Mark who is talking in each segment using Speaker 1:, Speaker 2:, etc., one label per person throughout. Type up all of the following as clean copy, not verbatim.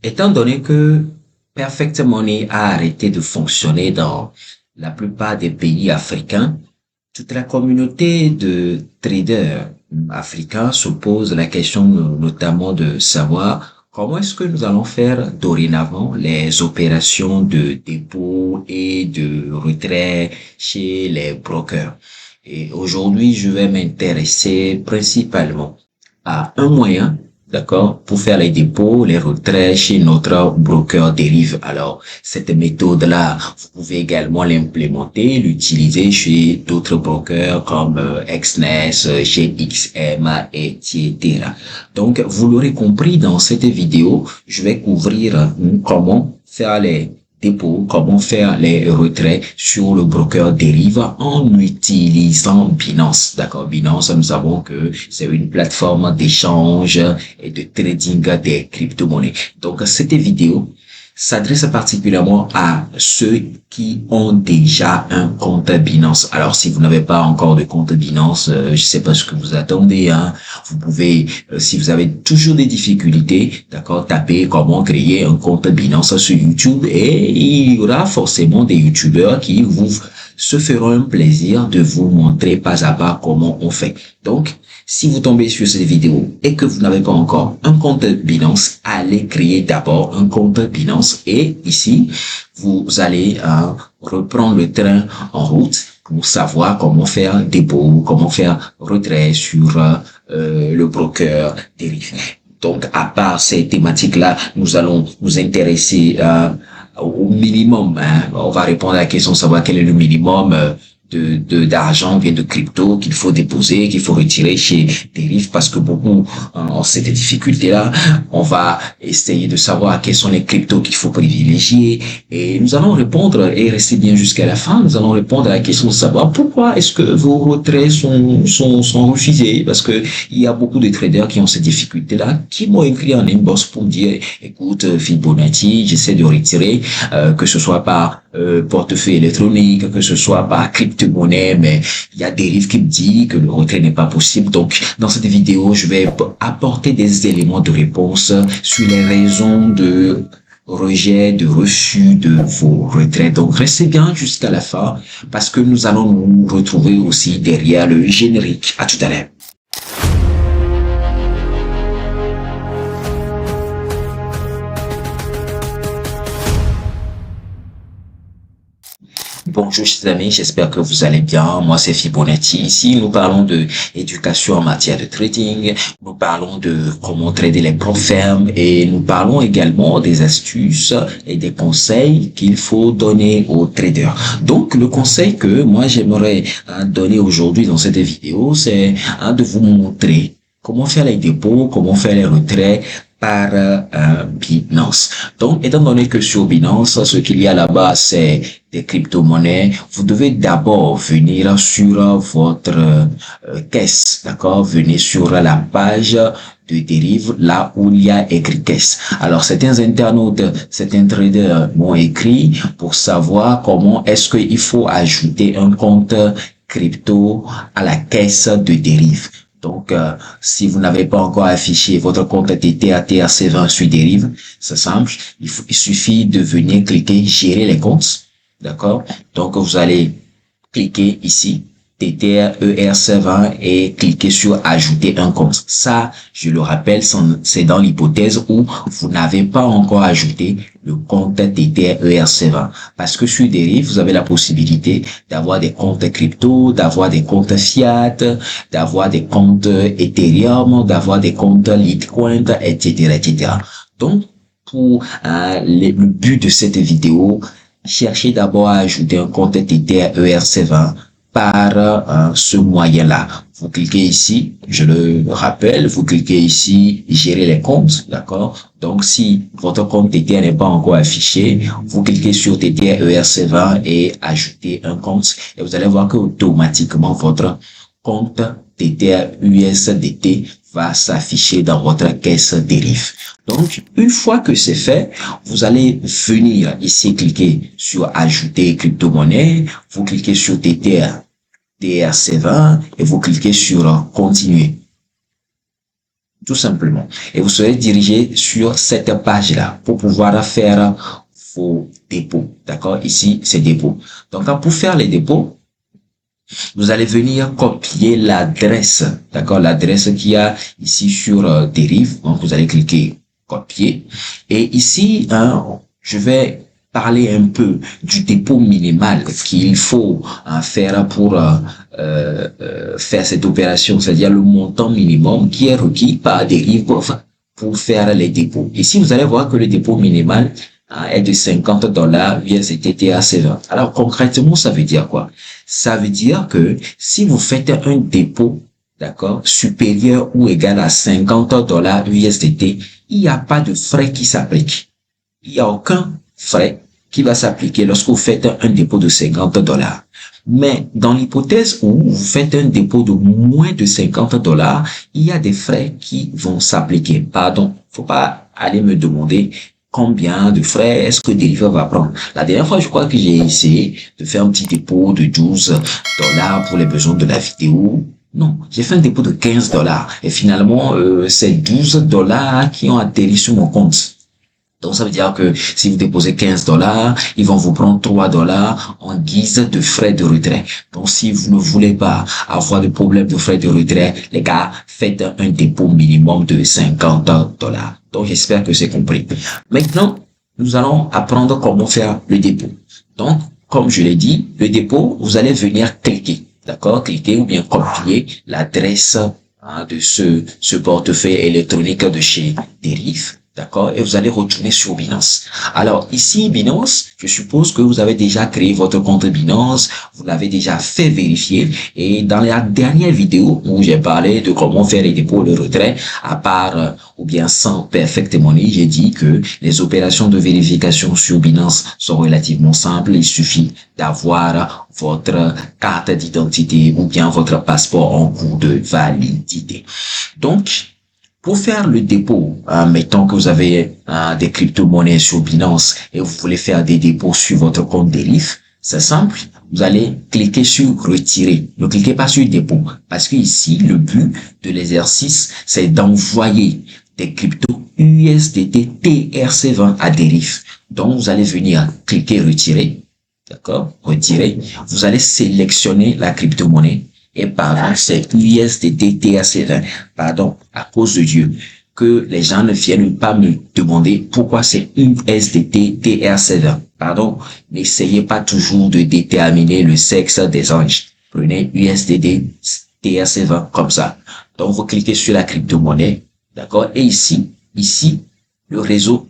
Speaker 1: Étant donné que Perfect Money a arrêté de fonctionner dans la plupart des pays africains, toute la communauté de traders africains se pose la question notamment de savoir comment est-ce que nous allons faire dorénavant les opérations de dépôt et de retrait chez les brokers. Et aujourd'hui, je vais m'intéresser principalement à un moyen, d'accord, pour faire les dépôts, les retraits chez notre broker dérive. Alors, cette méthode-là, vous pouvez également l'implémenter, l'utiliser chez d'autres brokers comme Exness, chez XM, etc. Donc, vous l'aurez compris dans cette vidéo, je vais couvrir comment faire les dépôts, comment faire les retraits sur le broker dérive en utilisant Binance. D'accord, Binance, nous savons que c'est une plateforme d'échange et de trading des crypto-monnaies. Donc, cette vidéo s'adresse particulièrement à ceux qui ont déjà un compte Binance. Alors, si vous n'avez pas encore de compte Binance, je sais pas ce que vous attendez, hein. Vous pouvez, si vous avez toujours des difficultés, d'accord, taper comment créer un compte Binance sur YouTube et il y aura forcément des YouTubeurs qui se feront un plaisir de vous montrer pas à pas comment on fait. Donc, si vous tombez sur cette vidéo et que vous n'avez pas encore un compte Binance, allez créer d'abord un compte Binance et ici, vous allez reprendre le train en route pour savoir comment faire dépôt, comment faire retrait sur le broker dérivé. Donc, à part ces thématiques-là, nous allons nous intéresser au minimum. Hein. On va répondre à la question de savoir quel est le minimum d'argent, bien de crypto qu'il faut déposer, qu'il faut retirer chez Deriv parce que beaucoup ont cette difficulté-là. On va essayer de savoir quels sont les cryptos qu'il faut privilégier et nous allons répondre et rester bien jusqu'à la fin. Nous allons répondre à la question de savoir pourquoi est-ce que vos retraits sont refusés parce que il y a beaucoup de traders qui ont cette difficulté-là, qui m'ont écrit en inbox pour dire, écoute, Fibonacci, j'essaie de retirer, que ce soit par portefeuille électronique, que ce soit par crypto-monnaie, mais il y a des livres qui me disent que le retrait n'est pas possible. Donc, dans cette vidéo, je vais apporter des éléments de réponse sur les raisons de rejet, de refus de vos retraits. Donc, restez bien jusqu'à la fin parce que nous allons nous retrouver aussi derrière le générique. À tout à l'heure. Bonjour chers amis, j'espère que vous allez bien. Moi c'est Fibonacci. Ici nous parlons de éducation en matière de trading, nous parlons de comment trader les grandes firmes et nous parlons également des astuces et des conseils qu'il faut donner aux traders. Donc le conseil que moi j'aimerais donner aujourd'hui dans cette vidéo, c'est de vous montrer comment faire les dépôts, comment faire les retraits par Binance. Donc, étant donné que sur Binance, ce qu'il y a là-bas, c'est des crypto-monnaies, vous devez d'abord venir sur votre caisse, d'accord? Venez sur la page de dérive, là où il y a écrit caisse. Alors, certains internautes, certains traders m'ont écrit pour savoir comment est-ce qu'il faut ajouter un compte crypto à la caisse de dérive. Donc, si vous n'avez pas encore affiché votre compte TTRC20 sur Deriv, c'est simple. Il suffit de venir cliquer gérer les comptes. D'accord? Donc, vous allez cliquer ici, TTRERC20 et cliquer sur ajouter un compte. Ça, je le rappelle, c'est dans l'hypothèse où vous n'avez pas encore ajouté le compte TTRERC20. Parce que sur Deriv, vous avez la possibilité d'avoir des comptes crypto, d'avoir des comptes fiat, d'avoir des comptes Ethereum, d'avoir des comptes Litecoin, etc., etc. Donc, pour le but de cette vidéo, cherchez d'abord à ajouter un compte TTRERC20 par ce moyen-là. Vous cliquez ici, je le rappelle, vous cliquez ici, gérer les comptes, d'accord? Donc, si votre compte TTR n'est pas encore affiché, vous cliquez sur TTRERC20 et ajoutez un compte et vous allez voir que automatiquement votre compte TTRUSDT va s'afficher dans votre caisse dérive. Donc, une fois que c'est fait, vous allez venir ici cliquer sur ajouter crypto-monnaie, vous cliquez sur TTRC20 et vous cliquez sur continuer. tout simplement. Et vous serez dirigé sur cette page-là pour pouvoir faire vos dépôts. D'accord? Ici, c'est dépôts. Donc, pour faire les dépôts, vous allez venir copier l'adresse, d'accord, l'adresse qu'il y a ici sur dérive. Donc, vous allez cliquer copier. Et ici, je vais parler un peu du dépôt minimal qu'il faut faire pour faire cette opération, c'est-à-dire le montant minimum qui est requis par dérive pour faire les dépôts. Ici, vous allez voir que le dépôt minimal est de $50 USDT TRC20. Alors, concrètement, ça veut dire quoi? Ça veut dire que si vous faites un dépôt, d'accord, supérieur ou égal à $50 USDT, il n'y a pas de frais qui s'appliquent. Il n'y a aucun frais qui va s'appliquer lorsque vous faites un dépôt de $50. Mais dans l'hypothèse où vous faites un dépôt de moins de $50, il y a des frais qui vont s'appliquer. Pardon, faut pas aller me demander combien de frais est-ce que Deliver va prendre. La dernière fois, je crois que j'ai essayé de faire un petit dépôt de $12 pour les besoins de la vidéo. Non, j'ai fait un dépôt de $15. Et finalement, c'est $12 qui ont atterri sur mon compte. Donc, ça veut dire que si vous déposez $15, ils vont vous prendre $3 en guise de frais de retrait. Donc, si vous ne voulez pas avoir de problème de frais de retrait, les gars, faites un dépôt minimum de $50. Donc, j'espère que c'est compris. Maintenant, nous allons apprendre comment faire le dépôt. Donc, comme je l'ai dit, le dépôt, vous allez venir cliquer. D'accord? Cliquer ou bien copier l'adresse de ce portefeuille électronique de chez Deriv. D'accord? Et vous allez retourner sur Binance. Alors, ici, Binance, je suppose que vous avez déjà créé votre compte Binance, vous l'avez déjà fait vérifier. Et dans la dernière vidéo où j'ai parlé de comment faire les dépôts et le retrait, à part ou bien sans Perfect Money, j'ai dit que les opérations de vérification sur Binance sont relativement simples. Il suffit d'avoir votre carte d'identité ou bien votre passeport en cours de validité. Donc, pour faire le dépôt, mettons que vous avez des crypto-monnaies sur Binance et vous voulez faire des dépôts sur votre compte Deriv, c'est simple. Vous allez cliquer sur retirer. Ne cliquez pas sur dépôt parce que ici, le but de l'exercice, c'est d'envoyer des cryptos USDT TRC20 à Deriv. Donc, vous allez venir cliquer retirer. D'accord? Retirer. Vous allez sélectionner la crypto-monnaie. Et pardon, c'est USDT TRC20. Pardon, à cause de Dieu. Que les gens ne viennent pas me demander pourquoi c'est USDT TRC20. Pardon, n'essayez pas toujours de déterminer le sexe des anges. Prenez USDT TRC20 comme ça. Donc, vous cliquez sur la crypto-monnaie. D'accord? Et ici, le réseau,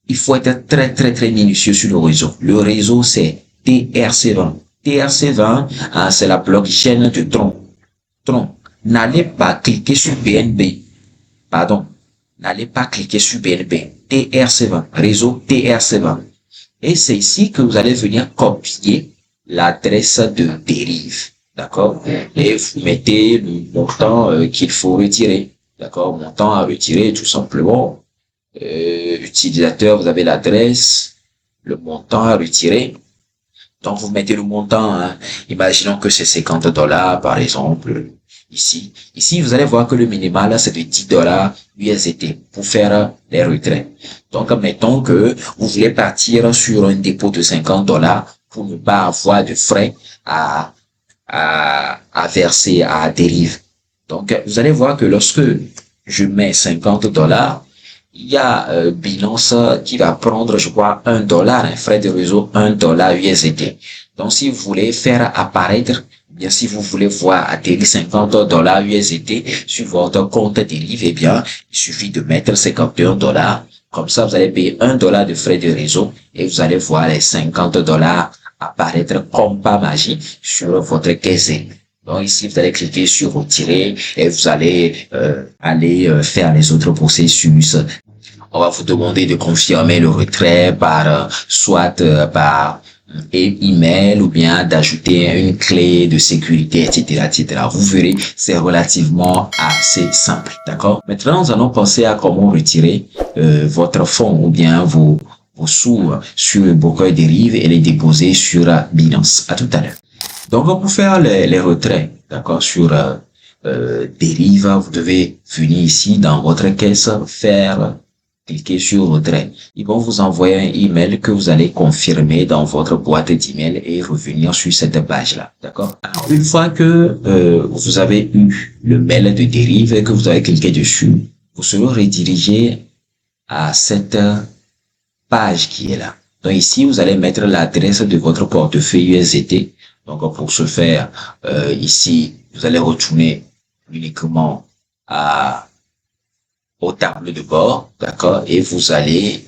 Speaker 1: il faut être très minutieux sur le réseau. Le réseau, c'est TRC20. TRC20, c'est la blockchain de Tron. N'allez pas cliquer sur BNB. Pardon. N'allez pas cliquer sur BNB. TRC20. Réseau TRC20. Et c'est ici que vous allez venir copier l'adresse de Deriv. D'accord? Et vous mettez le montant qu'il faut retirer. D'accord? Montant à retirer, tout simplement. Utilisateur, vous avez l'adresse, le montant à retirer. Donc, vous mettez le montant, imaginons que c'est $50, par exemple, ici. Ici, vous allez voir que le minimal, c'est de $10 USDT pour faire les retraits. Donc, mettons que vous voulez partir sur un dépôt de $50 pour ne pas avoir de frais à verser à Deriv. Donc, vous allez voir que lorsque je mets $50, il y a Binance qui va prendre, je crois, $1, un frais de réseau, $1 USDT. Donc, si vous voulez faire apparaître, bien, si vous voulez voir atterrir $50 USDT sur votre compte Deriv, eh bien, il suffit de mettre $51. Comme ça, vous allez payer $1 de frais de réseau et vous allez voir les $50 apparaître comme par magie sur votre caisse. Donc ici, vous allez cliquer sur retirer et vous allez aller faire les autres processus. On va vous demander de confirmer le retrait par soit par email ou bien d'ajouter une clé de sécurité, etc., etc. Vous verrez, c'est relativement assez simple, d'accord? Maintenant, nous allons penser à comment retirer votre fonds ou bien vos sous sur le broker Deriv et les déposer sur Binance. À tout à l'heure. Donc, pour faire les retraits, d'accord, sur dérive, vous devez venir ici dans votre caisse, cliquer sur retrait. Ils vont vous envoyer un email que vous allez confirmer dans votre boîte d'email et revenir sur cette page-là. D'accord? Alors, une fois que vous avez eu le mail de dérive et que vous avez cliqué dessus, vous serez redirigé à cette page qui est là. Donc ici, vous allez mettre l'adresse de votre portefeuille USDT. Donc pour ce faire, ici, vous allez retourner uniquement au tableau de bord, d'accord, et vous allez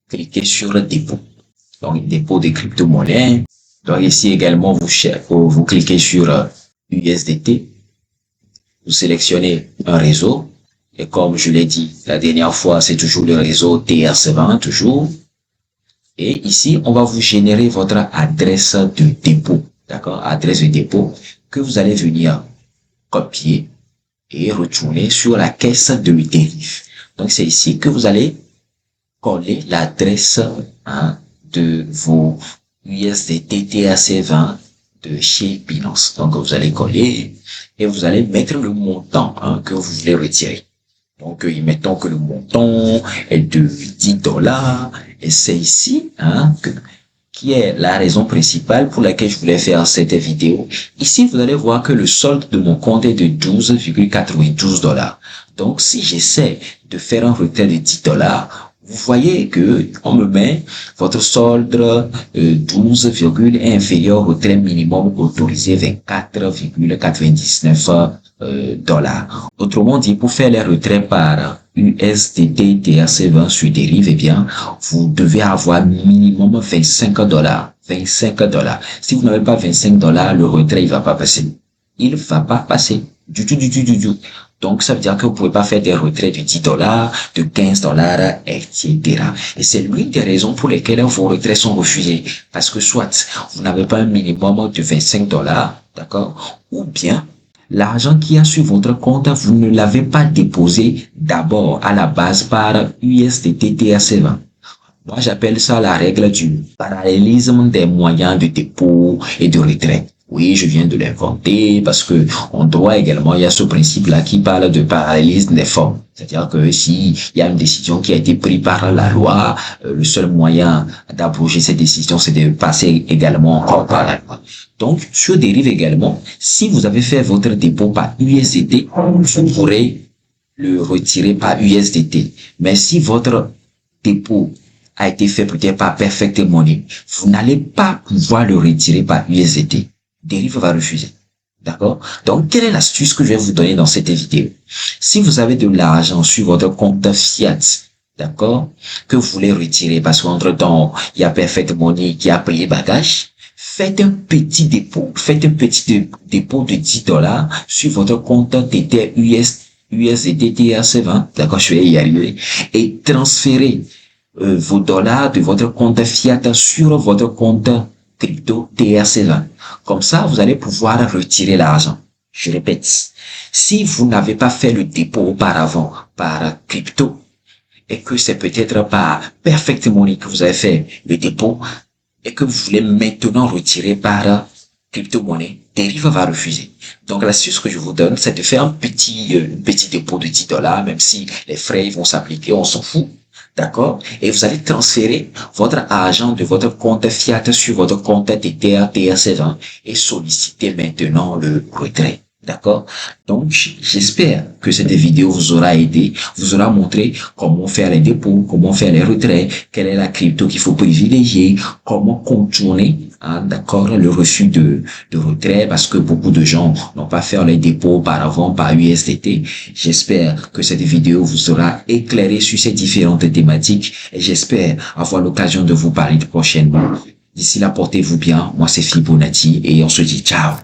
Speaker 1: cliquer sur le dépôt. Donc dépôt des crypto-monnaies. Donc ici également, vous cliquez sur USDT. Vous sélectionnez un réseau. Et comme je l'ai dit la dernière fois, c'est toujours le réseau TRC20, toujours. Et ici, on va vous générer votre adresse de dépôt, d'accord? Adresse de dépôt que vous allez venir copier et retourner sur la caisse de dérive. Donc, c'est ici que vous allez coller l'adresse de vos USDT TRC20 de chez Binance. Donc, vous allez coller et vous allez mettre le montant que vous voulez retirer. Donc, mettons que le montant est de $10 et c'est ici qui est la raison principale pour laquelle je voulais faire cette vidéo. Ici, vous allez voir que le solde de mon compte est de $12,92. Donc, si j'essaie de faire un retrait de $10, vous voyez que on me met votre solde 12, est inférieur au retrait minimum autorisé 24,99 dollars. Autrement dit, pour faire les retraits par USDT TRC20 sur dérive, eh bien, vous devez avoir minimum 25 dollars. 25 dollars. Si vous n'avez pas 25 dollars, le retrait, il va pas passer. Il va pas passer. Du tout. Donc, ça veut dire que vous pouvez pas faire des retraits de 10 dollars, de 15 dollars, etc. Et c'est l'une des raisons pour lesquelles vos retraits sont refusés. Parce que soit vous n'avez pas un minimum de 25 dollars, d'accord? Ou bien, l'argent qui a sur votre compte, vous ne l'avez pas déposé d'abord à la base par USDT TRC20. Moi, j'appelle ça la règle du parallélisme des moyens de dépôt et de retrait. Oui, je viens de l'inventer parce que en droit également, il y a ce principe-là qui parle de parallélisme des formes. C'est-à-dire que si il y a une décision qui a été prise par la loi, le seul moyen d'abroger cette décision, c'est de passer également encore par la loi. Donc, sur dérive également, si vous avez fait votre dépôt par USDT, vous pourrez le retirer par USDT. Mais si votre dépôt a été fait peut-être par Perfect Money, vous n'allez pas pouvoir le retirer par USDT. Dérive va refuser. D'accord? Donc, quelle est l'astuce que je vais vous donner dans cette vidéo? Si vous avez de l'argent sur votre compte Fiat, d'accord, que vous voulez retirer parce qu'entre-temps, il y a Perfect Money qui a payé bagage, faites un petit dépôt. Faites un petit dépôt de 10 dollars sur votre compte Tether USDT TRC20. D'accord? Je vais y arriver. Et transférez vos dollars de votre compte Fiat sur votre compte crypto TRC20. Comme ça, vous allez pouvoir retirer l'argent. Je répète, si vous n'avez pas fait le dépôt auparavant par crypto et que c'est peut-être par Perfect Money que vous avez fait le dépôt et que vous voulez maintenant retirer par crypto-monnaie, Derive va refuser. Donc, l'astuce que je vous donne, c'est de faire un petit dépôt de 10 dollars, même si les frais vont s'appliquer, on s'en fout. D'accord? Et vous allez transférer votre argent de votre compte Fiat sur votre compte Tether TRC20 et solliciter maintenant le retrait. D'accord? Donc, j'espère que cette vidéo vous aura aidé, vous aura montré comment faire les dépôts, comment faire les retraits, quelle est la crypto qu'il faut privilégier, comment contourner, d'accord, le refus de retrait parce que beaucoup de gens n'ont pas fait les dépôts auparavant par USDT. J'espère que cette vidéo vous aura éclairé sur ces différentes thématiques et j'espère avoir l'occasion de vous parler prochainement. D'ici là, portez-vous bien. Moi, c'est Fibonacci et on se dit ciao.